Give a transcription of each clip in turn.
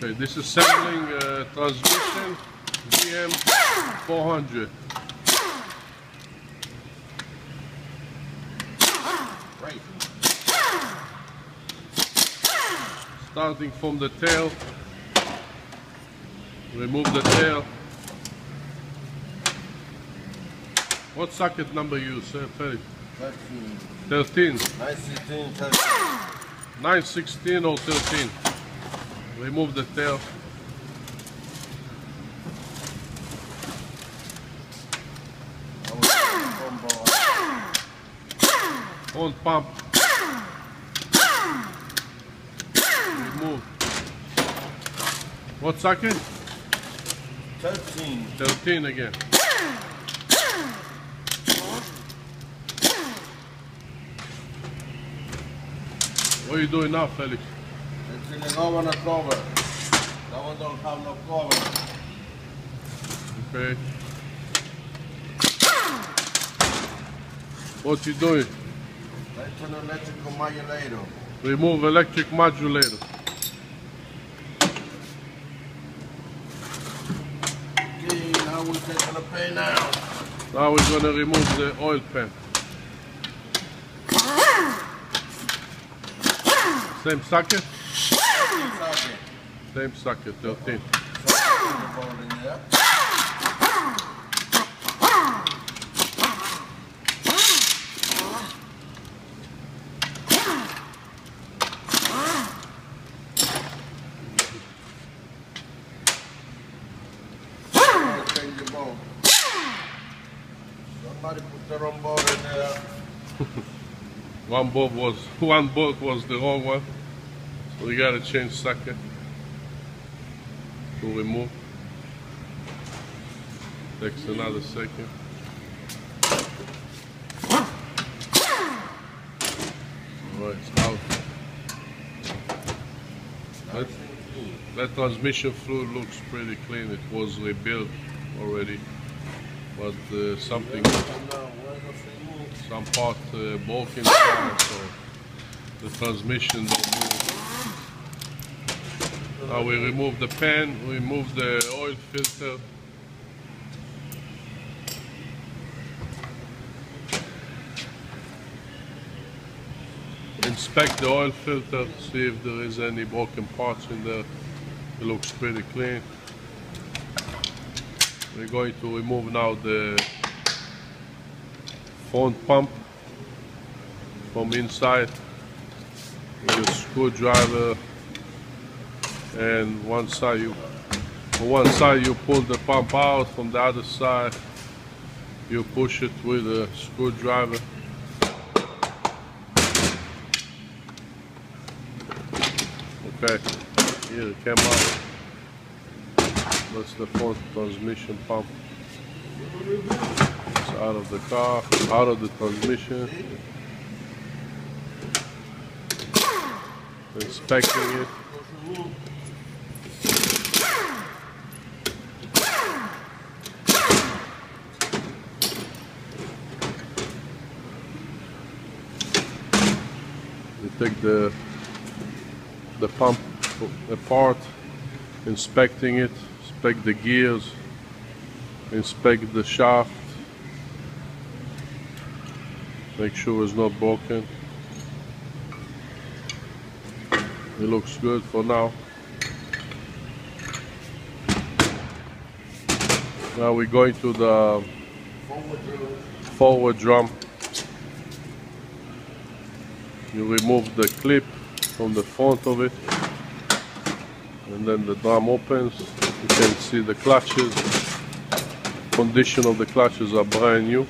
Okay, this is sampling transmission GM 400. Right. Starting from the tail, remove the tail. What socket number you use, Felix? 13. 13. 916, 13. 916 or 13. Remove the tail. On pump. Remove. What socket? 13. 13 again. What are you doing now, Felix? It's in the governor cover. That one don't have no cover. Okay. What you doing? That's an electrical modulator. Remove electric modulator. Okay, now we're taking a pan now. Now we're gonna remove the oil pan. Same socket? Same socket, 13. Somebody put the wrong bolt in there. One bolt was the wrong one, so we gotta change socket to remove. Takes another second. Alright, it's out. That transmission fluid looks pretty clean. It was rebuilt already, but some part broke inside, so the transmission don't move. Now we remove the pan, remove the oil filter. Inspect the oil filter, see if there is any broken parts in there. It looks pretty clean. We're going to remove now the front pump from inside with a screwdriver, and on one side you pull the pump out, from the other side you push it with a screwdriver. Okay, here it came out. That's the front transmission pump. It's out of the car, out of the transmission. Inspecting it. We take the pump apart, inspecting it, inspect the gears, inspect the shaft, make sure it's not broken. It looks good for now. Now we're going to the forward drum. You remove the clip from the front of it, and then the drum opens. You can see the clutches. Condition of the clutches are brand new.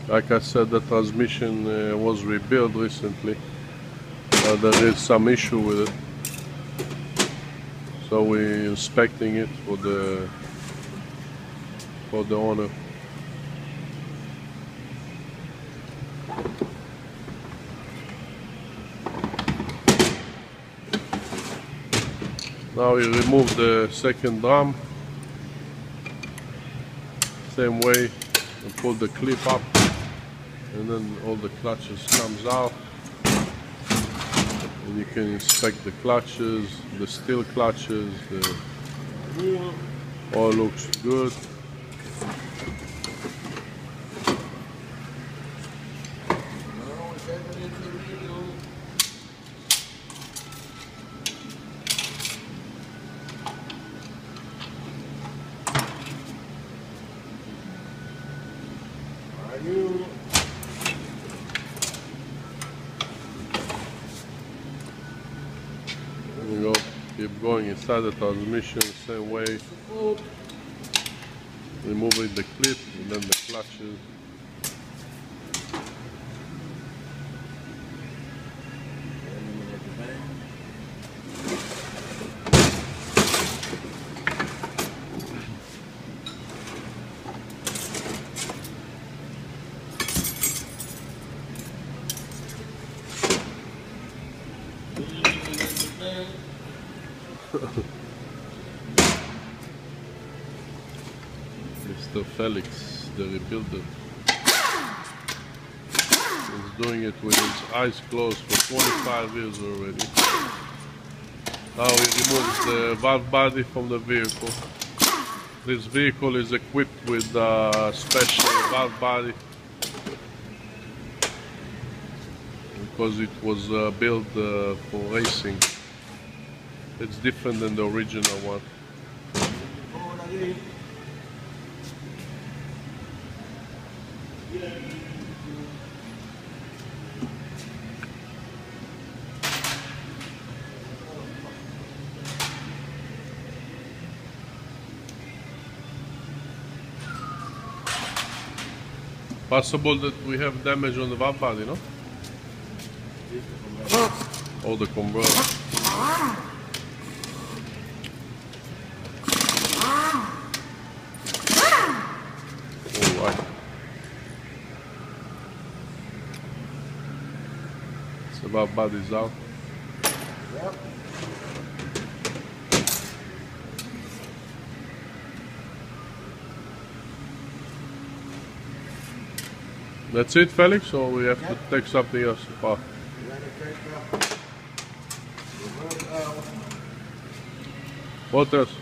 Like I said, the transmission was rebuilt recently. There is some issue with it, so we're inspecting it for the owner. Now we remove the second drum. Same way, and pull the clip up, and then all the clutches comes out, and you can inspect the clutches, the steel clutches. All looks good. There we go. Keep going inside the transmission, same way. Removing the clip and then the clutches. Mr. Felix, the rebuilder, is doing it with his eyes closed for 25 years already. Now he removes the valve body from the vehicle. This vehicle is equipped with a special valve body because it was built for racing. It's different than the original one. Possible that we have damage on the valve body, no? Or the converter. Alright. So valve body's out. Yep. That's it, Felix, or we have to take something else apart? What else?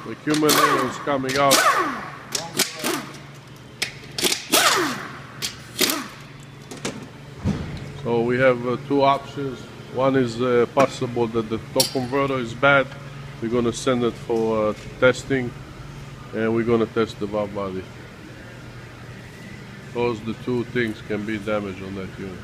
The accumulator is coming out. So we have two options. One is possible that the torque converter is bad. We're going to send it for testing, and we're going to test the valve body. Those the two things can be damaged on that unit.